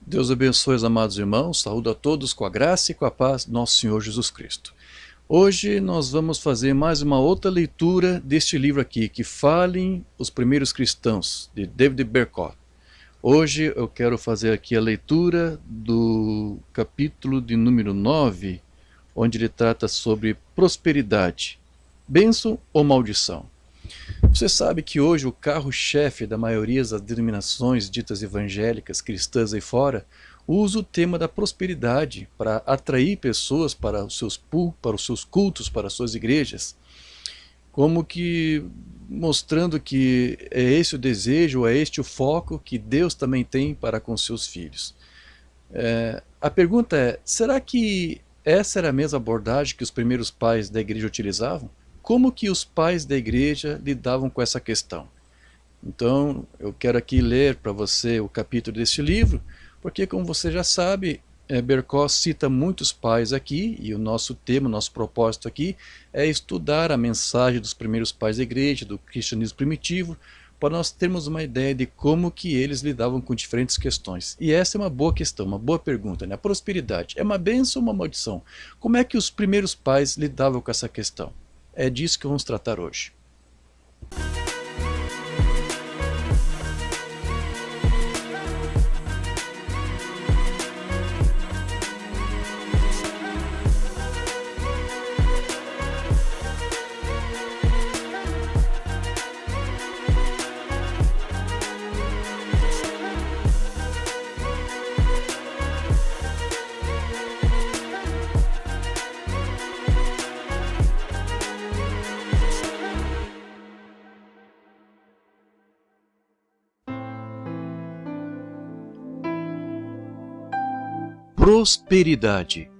Deus abençoe os amados irmãos, saúdo a todos com a graça e com a paz do nosso Senhor Jesus Cristo. Hoje nós vamos fazer mais uma outra leitura deste livro aqui, que Falem os Primeiros Cristãos, de David Bercott. Hoje eu quero fazer aqui a leitura do capítulo de número 9, onde ele trata sobre prosperidade, bênção ou maldição. Você sabe que hoje o carro-chefe da maioria das denominações ditas evangélicas, cristãs aí fora, usa o tema da prosperidade para atrair pessoas para os seus cultos, para as suas igrejas, como que mostrando que é esse o desejo, é este o foco que Deus também tem para com seus filhos. A pergunta é, será que essa era a mesma abordagem que os primeiros pais da igreja utilizavam? Como que os pais da igreja lidavam com essa questão? Então, eu quero aqui ler para você o capítulo deste livro, porque como você já sabe, Bercott cita muitos pais aqui, e o nosso tema, o nosso propósito aqui, é estudar a mensagem dos primeiros pais da igreja, do cristianismo primitivo, para nós termos uma ideia de como que eles lidavam com diferentes questões. E essa é uma boa questão, uma boa pergunta, né? A prosperidade é uma bênção ou uma maldição? Como é que os primeiros pais lidavam com essa questão? É disso que vamos tratar hoje. Prosperidade,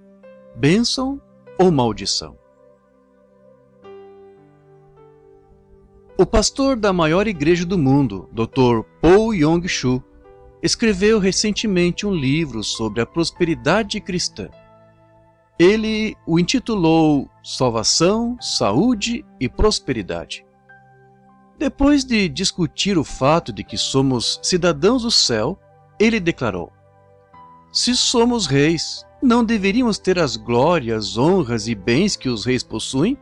bênção ou maldição? O pastor da maior igreja do mundo, Dr. Paul Yong-Soo, escreveu recentemente um livro sobre a prosperidade cristã. Ele o intitulou Salvação, Saúde e Prosperidade. Depois de discutir o fato de que somos cidadãos do céu, ele declarou: se somos reis, não deveríamos ter as glórias, honras e bens que os reis possuem?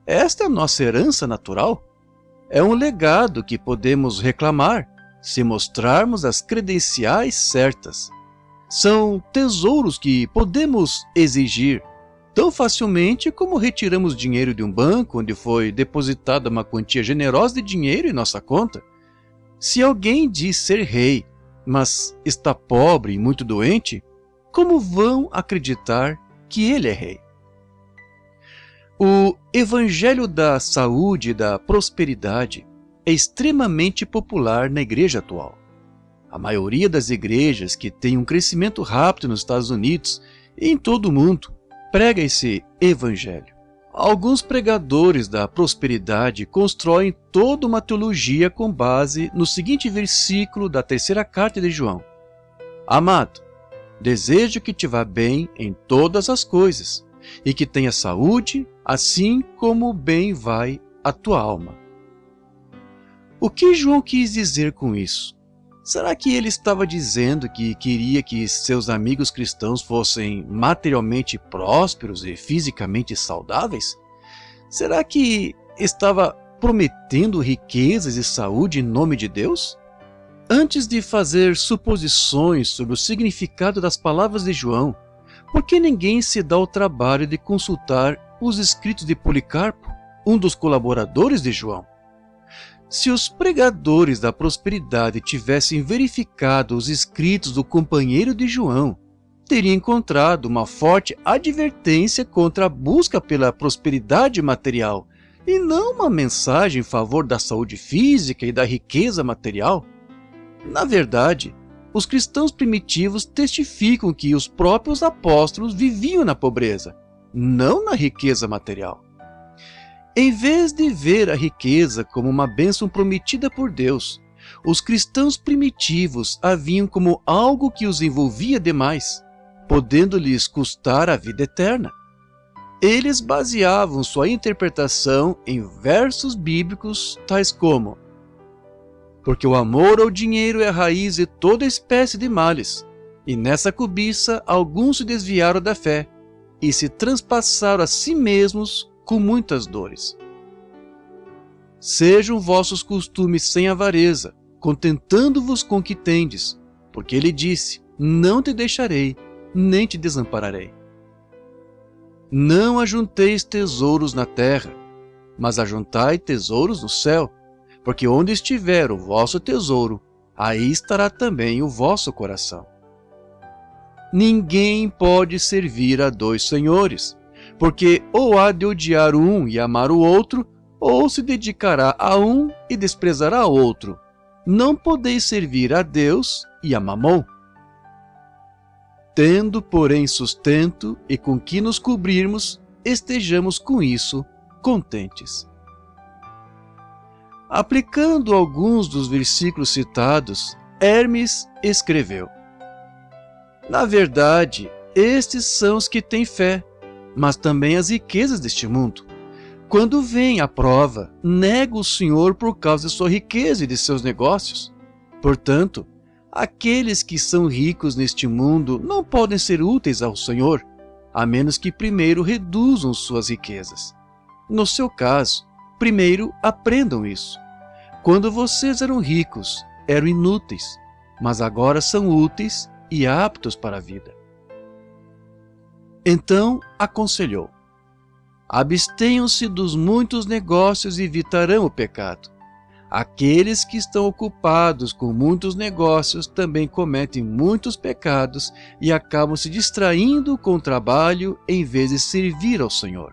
Esta é a nossa herança natural. É um legado que podemos reclamar se mostrarmos as credenciais certas. São tesouros que podemos exigir tão facilmente como retiramos dinheiro de um banco onde foi depositada uma quantia generosa de dinheiro em nossa conta. Se alguém diz ser rei, mas está pobre e muito doente, como vão acreditar que ele é rei? O Evangelho da Saúde e da Prosperidade é extremamente popular na igreja atual. A maioria das igrejas que tem um crescimento rápido nos Estados Unidos e em todo o mundo prega esse Evangelho. Alguns pregadores da prosperidade constroem toda uma teologia com base no seguinte versículo da terceira carta de João: Amado, desejo que te vá bem em todas as coisas, e que tenha saúde, assim como bem vai a tua alma. O que João quis dizer com isso? Será que ele estava dizendo que queria que seus amigos cristãos fossem materialmente prósperos e fisicamente saudáveis? Será que estava prometendo riquezas e saúde em nome de Deus? Antes de fazer suposições sobre o significado das palavras de João, por que ninguém se dá o trabalho de consultar os escritos de Policarpo, um dos colaboradores de João? Se os pregadores da prosperidade tivessem verificado os escritos do companheiro de João, teriam encontrado uma forte advertência contra a busca pela prosperidade material, e não uma mensagem em favor da saúde física e da riqueza material. Na verdade, os cristãos primitivos testificam que os próprios apóstolos viviam na pobreza, não na riqueza material. Em vez de ver a riqueza como uma bênção prometida por Deus, os cristãos primitivos a viam como algo que os envolvia demais, podendo-lhes custar a vida eterna. Eles baseavam sua interpretação em versos bíblicos tais como: porque o amor ao dinheiro é a raiz de toda espécie de males, E nessa cobiça alguns se desviaram da fé e se transpassaram a si mesmos com muitas dores. Sejam vossos costumes sem avareza, contentando-vos com o que tendes, porque ele disse: não te deixarei, nem te desampararei. Não ajunteis tesouros na terra, mas ajuntai tesouros no céu, porque onde estiver o vosso tesouro, aí estará também o vosso coração. Ninguém pode servir a dois senhores, porque ou há de odiar um e amar o outro, ou se dedicará a um e desprezará o outro. Não podeis servir a Deus e a Mamon. Tendo, porém, sustento e com que nos cobrirmos, estejamos com isso contentes. Aplicando alguns dos versículos citados, Hermes escreveu: na verdade, estes são os que têm fé, mas também as riquezas deste mundo. Quando vem a prova, nega o Senhor por causa de sua riqueza e de seus negócios. Portanto, aqueles que são ricos neste mundo não podem ser úteis ao Senhor, a menos que primeiro reduzam suas riquezas. No seu caso, primeiro aprendam isso. Quando vocês eram ricos, eram inúteis, mas agora são úteis e aptos para a vida. Então aconselhou: abstenham-se dos muitos negócios e evitarão o pecado. Aqueles que estão ocupados com muitos negócios também cometem muitos pecados e acabam se distraindo com o trabalho em vez de servir ao Senhor.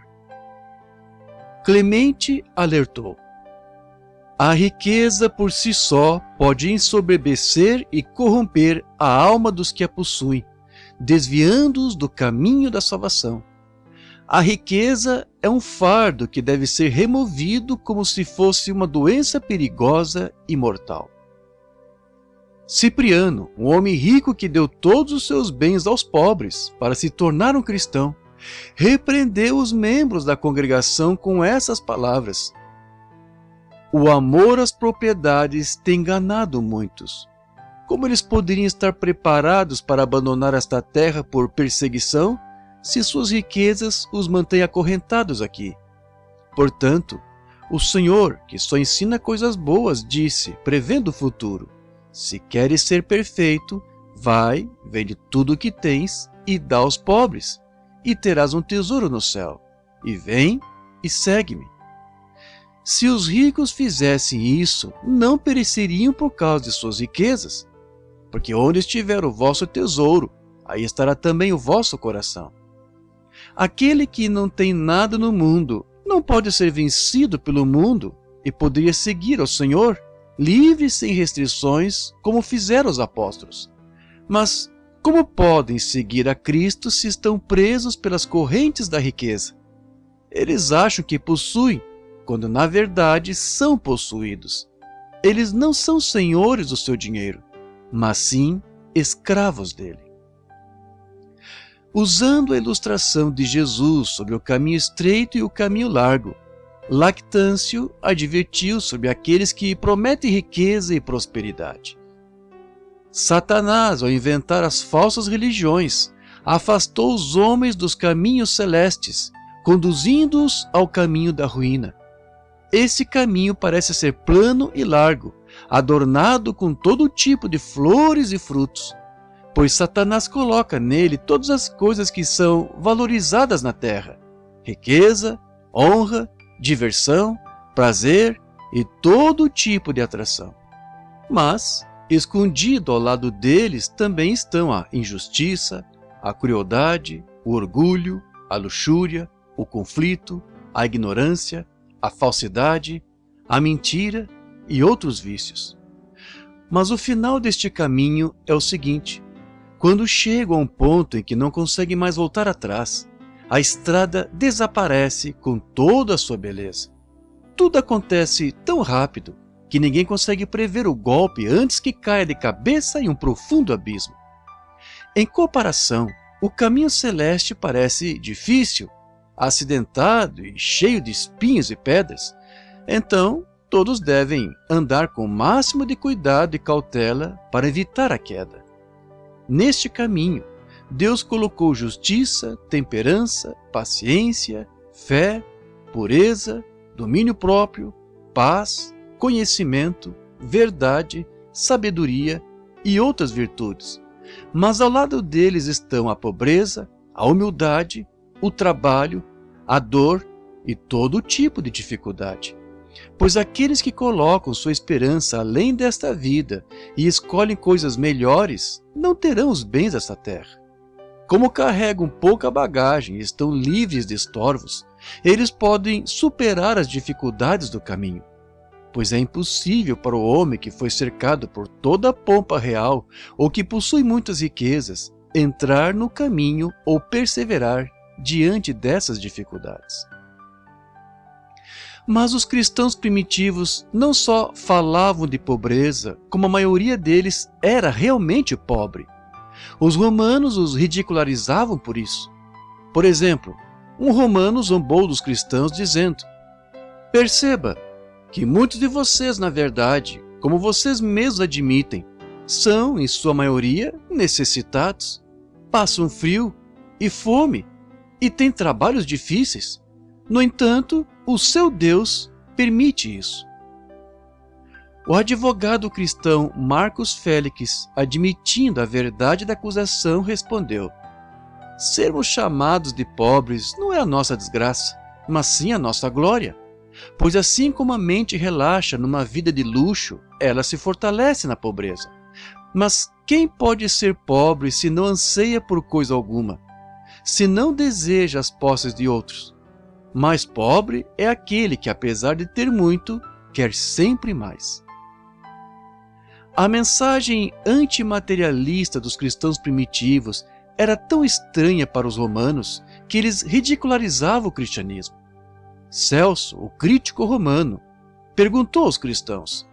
Clemente alertou: a riqueza por si só pode ensoberbecer e corromper a alma dos que a possuem, desviando-os do caminho da salvação. A riqueza é um fardo que deve ser removido como se fosse uma doença perigosa e mortal. Cipriano, um homem rico que deu todos os seus bens aos pobres para se tornar um cristão, repreendeu os membros da congregação com essas palavras: o amor às propriedades tem enganado muitos. Como eles poderiam estar preparados para abandonar esta terra por perseguição, se suas riquezas os mantêm acorrentados aqui? Portanto, o Senhor, que só ensina coisas boas, disse, prevendo o futuro: se queres ser perfeito, vai, vende tudo o que tens e dá aos pobres, e terás um tesouro no céu. E vem e segue-me. Se os ricos fizessem isso, não pereceriam por causa de suas riquezas, porque onde estiver o vosso tesouro, aí estará também o vosso coração. Aquele que não tem nada no mundo não pode ser vencido pelo mundo e poderia seguir ao Senhor, livre sem restrições, como fizeram os apóstolos. Mas como podem seguir a Cristo se estão presos pelas correntes da riqueza? Eles acham que possuem, quando na verdade são possuídos. Eles não são senhores do seu dinheiro, mas sim escravos dele. Usando a ilustração de Jesus sobre o caminho estreito e o caminho largo, Lactâncio advertiu sobre aqueles que prometem riqueza e prosperidade. Satanás, ao inventar as falsas religiões, afastou os homens dos caminhos celestes, conduzindo-os ao caminho da ruína. Esse caminho parece ser plano e largo, adornado com todo tipo de flores e frutos, pois Satanás coloca nele todas as coisas que são valorizadas na terra: riqueza, honra, diversão, prazer e todo tipo de atração. Mas, escondido ao lado deles também estão a injustiça, a crueldade, o orgulho, a luxúria, o conflito, a ignorância, a falsidade, a mentira e outros vícios. Mas o final deste caminho é o seguinte: quando chegam a um ponto em que não conseguem mais voltar atrás, a estrada desaparece com toda a sua beleza. Tudo acontece tão rápido que ninguém consegue prever o golpe antes que caia de cabeça em um profundo abismo. Em comparação, o caminho celeste parece difícil, acidentado e cheio de espinhos e pedras. Então, todos devem andar com o máximo de cuidado e cautela para evitar a queda. Neste caminho, Deus colocou justiça, temperança, paciência, fé, pureza, domínio próprio, paz, conhecimento, verdade, sabedoria e outras virtudes. Mas ao lado deles estão a pobreza, a humildade, o trabalho, a dor e todo tipo de dificuldade. Pois aqueles que colocam sua esperança além desta vida e escolhem coisas melhores, não terão os bens desta terra. Como carregam pouca bagagem e estão livres de estorvos, eles podem superar as dificuldades do caminho. Pois é impossível para o homem que foi cercado por toda a pompa real ou que possui muitas riquezas entrar no caminho ou perseverar diante dessas dificuldades. Mas os cristãos primitivos não só falavam de pobreza, como a maioria deles era realmente pobre. Os romanos os ridicularizavam por isso. Por exemplo, um romano zombou dos cristãos dizendo: "Perceba que muitos de vocês, na verdade, como vocês mesmos admitem, são, em sua maioria, necessitados, passam frio e fome e têm trabalhos difíceis. No entanto, o seu Deus permite isso." O advogado cristão Marcus Félix, admitindo a verdade da acusação, respondeu: "Sermos chamados de pobres não é a nossa desgraça, mas sim a nossa glória. Pois assim como a mente relaxa numa vida de luxo, ela se fortalece na pobreza. Mas quem pode ser pobre se não anseia por coisa alguma, se não deseja as posses de outros? Mais pobre é aquele que, apesar de ter muito, quer sempre mais." A mensagem antimaterialista dos cristãos primitivos era tão estranha para os romanos que eles ridicularizavam o cristianismo. Celso, o crítico romano, perguntou aos cristãos: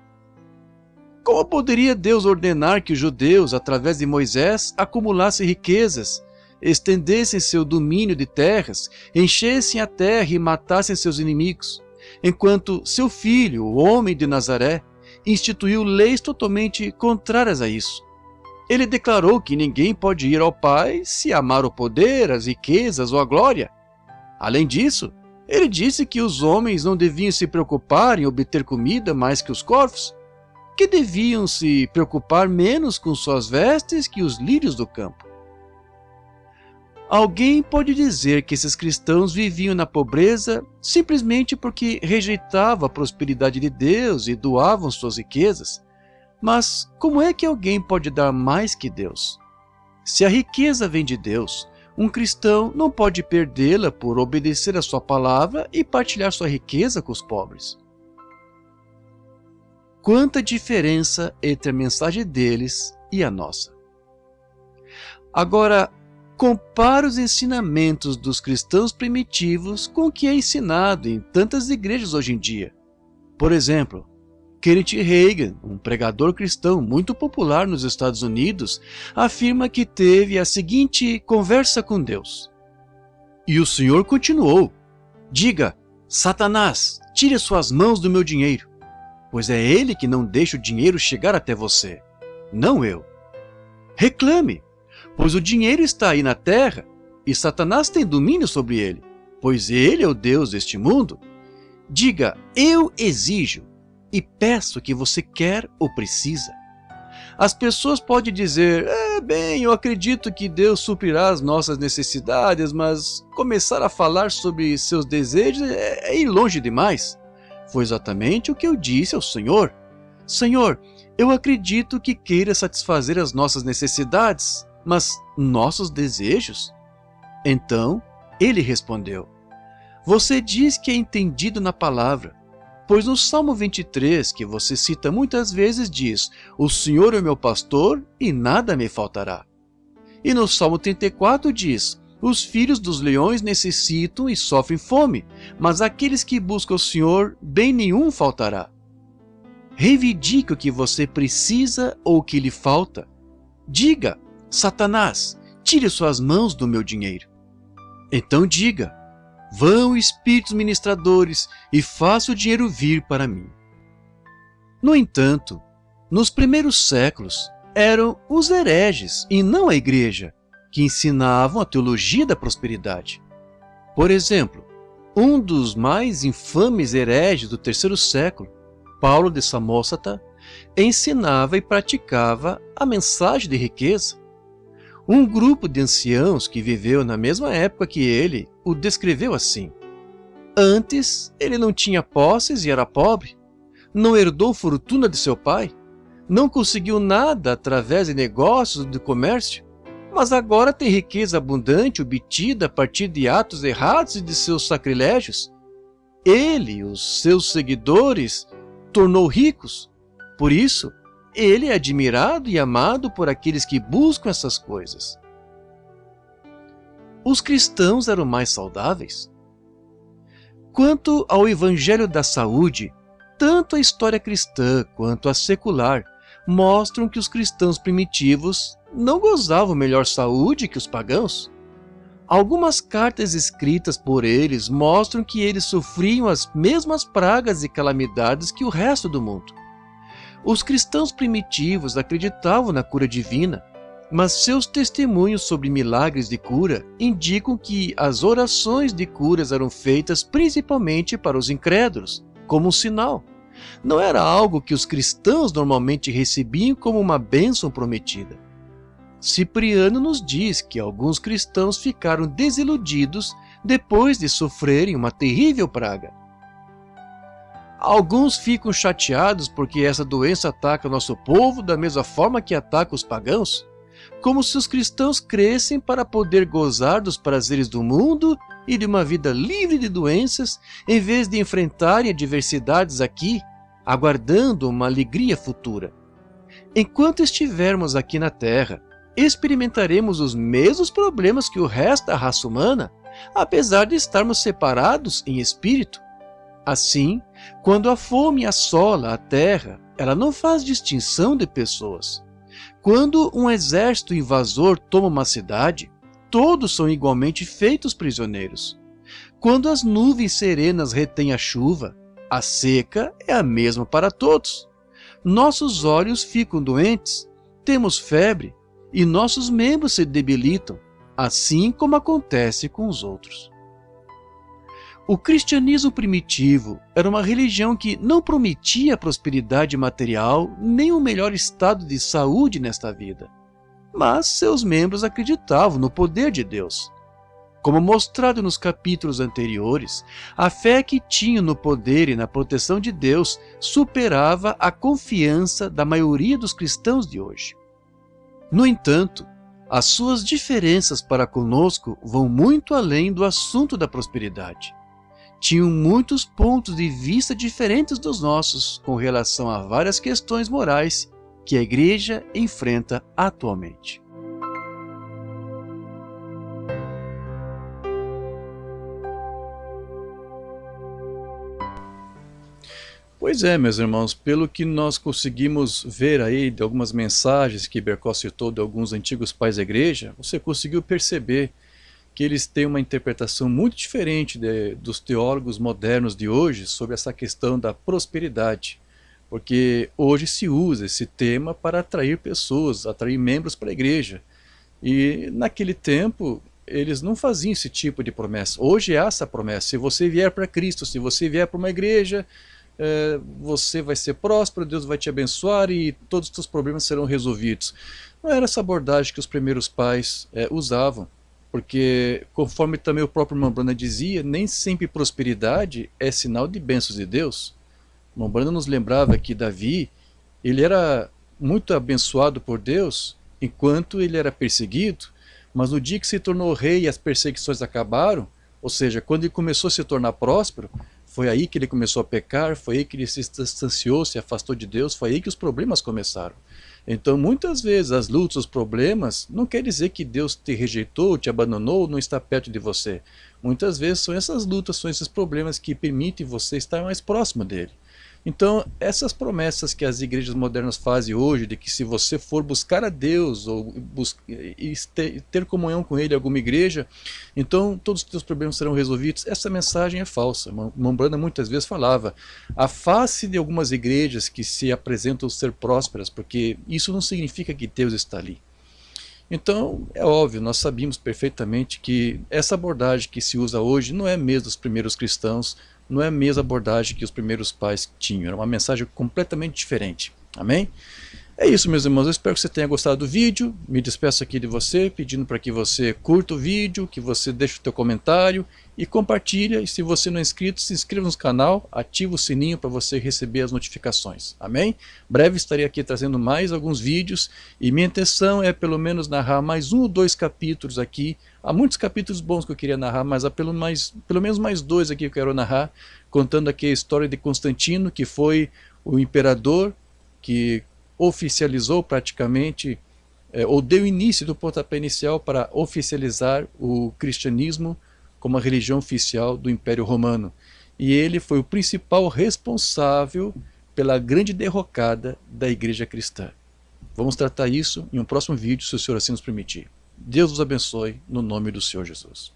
"Como poderia Deus ordenar que os judeus, através de Moisés, acumulassem riquezas, estendessem seu domínio de terras, enchessem a terra e matassem seus inimigos, enquanto seu filho, o homem de Nazaré, instituiu leis totalmente contrárias a isso? Ele declarou que ninguém pode ir ao Pai se amar o poder, as riquezas ou a glória. Além disso, ele disse que os homens não deviam se preocupar em obter comida mais que os corvos, que deviam se preocupar menos com suas vestes que os lírios do campo." Alguém pode dizer que esses cristãos viviam na pobreza simplesmente porque rejeitavam a prosperidade de Deus e doavam suas riquezas. Mas como é que alguém pode dar mais que Deus? Se a riqueza vem de Deus, um cristão não pode perdê-la por obedecer a sua palavra e partilhar sua riqueza com os pobres. Quanta diferença entre a mensagem deles e a nossa. Agora, compare os ensinamentos dos cristãos primitivos com o que é ensinado em tantas igrejas hoje em dia. Por exemplo, Kenneth Hagin, um pregador cristão muito popular nos Estados Unidos, afirma que teve a seguinte conversa com Deus: "E o Senhor continuou: diga, Satanás, tire suas mãos do meu dinheiro, pois é ele que não deixa o dinheiro chegar até você, não eu. Reclame, pois o dinheiro está aí na terra e Satanás tem domínio sobre ele, pois ele é o Deus deste mundo. Diga, eu exijo, e peço o que você quer ou precisa." As pessoas podem dizer: bem, eu acredito que Deus suprirá as nossas necessidades, mas começar a falar sobre seus desejos é ir longe demais. Foi exatamente o que eu disse ao Senhor: "Senhor, eu acredito que queira satisfazer as nossas necessidades, mas nossos desejos?" Então ele respondeu: "Você diz que é entendido na palavra, pois no Salmo 23, que você cita muitas vezes, diz: o Senhor é meu pastor e nada me faltará. E no Salmo 34 diz: os filhos dos leões necessitam e sofrem fome, mas aqueles que buscam o Senhor, bem nenhum faltará. Reivindique o que você precisa ou o que lhe falta. Diga, Satanás, tire suas mãos do meu dinheiro. Então diga: vão espíritos ministradores e faça o dinheiro vir para mim." No entanto, nos primeiros séculos, eram os hereges, e não a igreja, que ensinavam a teologia da prosperidade. Por exemplo, um dos mais infames hereges do terceiro século, Paulo de Samósata, ensinava e praticava a mensagem de riqueza. Um grupo de anciãos que viveu na mesma época que ele o descreveu assim: antes ele não tinha posses e era pobre, não herdou fortuna de seu pai, não conseguiu nada através de negócios ou de comércio, mas agora tem riqueza abundante obtida a partir de atos errados e de seus sacrilégios. Ele e os seus seguidores tornou ricos. Por isso, ele é admirado e amado por aqueles que buscam essas coisas. Os cristãos eram mais saudáveis? Quanto ao Evangelho da Saúde, tanto a história cristã quanto a secular mostram que os cristãos primitivos não gozavam melhor saúde que os pagãos. Algumas cartas escritas por eles mostram que eles sofriam as mesmas pragas e calamidades que o resto do mundo. Os cristãos primitivos acreditavam na cura divina, mas seus testemunhos sobre milagres de cura indicam que as orações de curas eram feitas principalmente para os incrédulos, como um sinal. Não era algo que os cristãos normalmente recebiam como uma bênção prometida. Cipriano nos diz que alguns cristãos ficaram desiludidos depois de sofrerem uma terrível praga. Alguns ficam chateados porque essa doença ataca nosso povo da mesma forma que ataca os pagãos, como se os cristãos crescem para poder gozar dos prazeres do mundo e de uma vida livre de doenças, em vez de enfrentarem adversidades aqui, aguardando uma alegria futura. Enquanto estivermos aqui na Terra, experimentaremos os mesmos problemas que o resto da raça humana, apesar de estarmos separados em espírito. Assim, quando a fome assola a terra, ela não faz distinção de pessoas. Quando um exército invasor toma uma cidade, todos são igualmente feitos prisioneiros. Quando as nuvens serenas retêm a chuva, a seca é a mesma para todos. Nossos olhos ficam doentes, temos febre e nossos membros se debilitam, assim como acontece com os outros. O cristianismo primitivo era uma religião que não prometia prosperidade material nem um melhor estado de saúde nesta vida, mas seus membros acreditavam no poder de Deus. Como mostrado nos capítulos anteriores, a fé que tinham no poder e na proteção de Deus superava a confiança da maioria dos cristãos de hoje. No entanto, as suas diferenças para conosco vão muito além do assunto da prosperidade. Tinham muitos pontos de vista diferentes dos nossos com relação a várias questões morais que a Igreja enfrenta atualmente. Pois é, meus irmãos, pelo que nós conseguimos ver aí de algumas mensagens que Bercó citou de alguns antigos pais da Igreja, você conseguiu perceber que eles têm uma interpretação muito diferente dos teólogos modernos de hoje sobre essa questão da prosperidade, porque hoje se usa esse tema para atrair pessoas, atrair membros para a igreja, e naquele tempo eles não faziam esse tipo de promessa. Hoje é essa promessa: se você vier para Cristo, se você vier para uma igreja, você vai ser próspero, Deus vai te abençoar e todos os seus problemas serão resolvidos. Não era essa abordagem que os primeiros pais usavam. Porque, conforme também o próprio Mambrana dizia, nem sempre prosperidade é sinal de bênçãos de Deus. Mambrana nos lembrava que Davi, ele era muito abençoado por Deus enquanto ele era perseguido, mas no dia que se tornou rei e as perseguições acabaram, ou seja, quando ele começou a se tornar próspero, foi aí que ele começou a pecar, foi aí que ele se distanciou, se afastou de Deus, foi aí que os problemas começaram. Então, muitas vezes, as lutas, os problemas, não quer dizer que Deus te rejeitou, te abandonou, não está perto de você. Muitas vezes são essas lutas, são esses problemas que permitem você estar mais próximo dele. Então, essas promessas que as igrejas modernas fazem hoje, de que se você for buscar a Deus ou ter comunhão com Ele em alguma igreja, então todos os teus problemas serão resolvidos, essa mensagem é falsa. Mombrana muitas vezes falava, afaste de algumas igrejas que se apresentam ser prósperas, porque isso não significa que Deus está ali. Então, é óbvio, nós sabíamos perfeitamente que essa abordagem que se usa hoje não é mesmo dos primeiros cristãos, não é a mesma abordagem que os primeiros pais tinham, era uma mensagem completamente diferente. Amém? É isso, meus irmãos, eu espero que você tenha gostado do vídeo, me despeço aqui de você, pedindo para que você curta o vídeo, que você deixe o seu comentário e compartilha, e se você não é inscrito, se inscreva no canal, ativa o sininho para você receber as notificações, amém? Breve estarei aqui trazendo mais alguns vídeos, e minha intenção é pelo menos narrar mais 1 ou 2 capítulos aqui, há muitos capítulos bons que eu queria narrar, mas há pelo menos mais 2 aqui que eu quero narrar, contando aqui a história de Constantino, que foi o imperador que oficializou praticamente, ou deu início do pontapé inicial para oficializar o cristianismo como a religião oficial do Império Romano. E ele foi o principal responsável pela grande derrocada da igreja cristã. Vamos tratar isso em um próximo vídeo, se o Senhor assim nos permitir. Deus os abençoe, no nome do Senhor Jesus.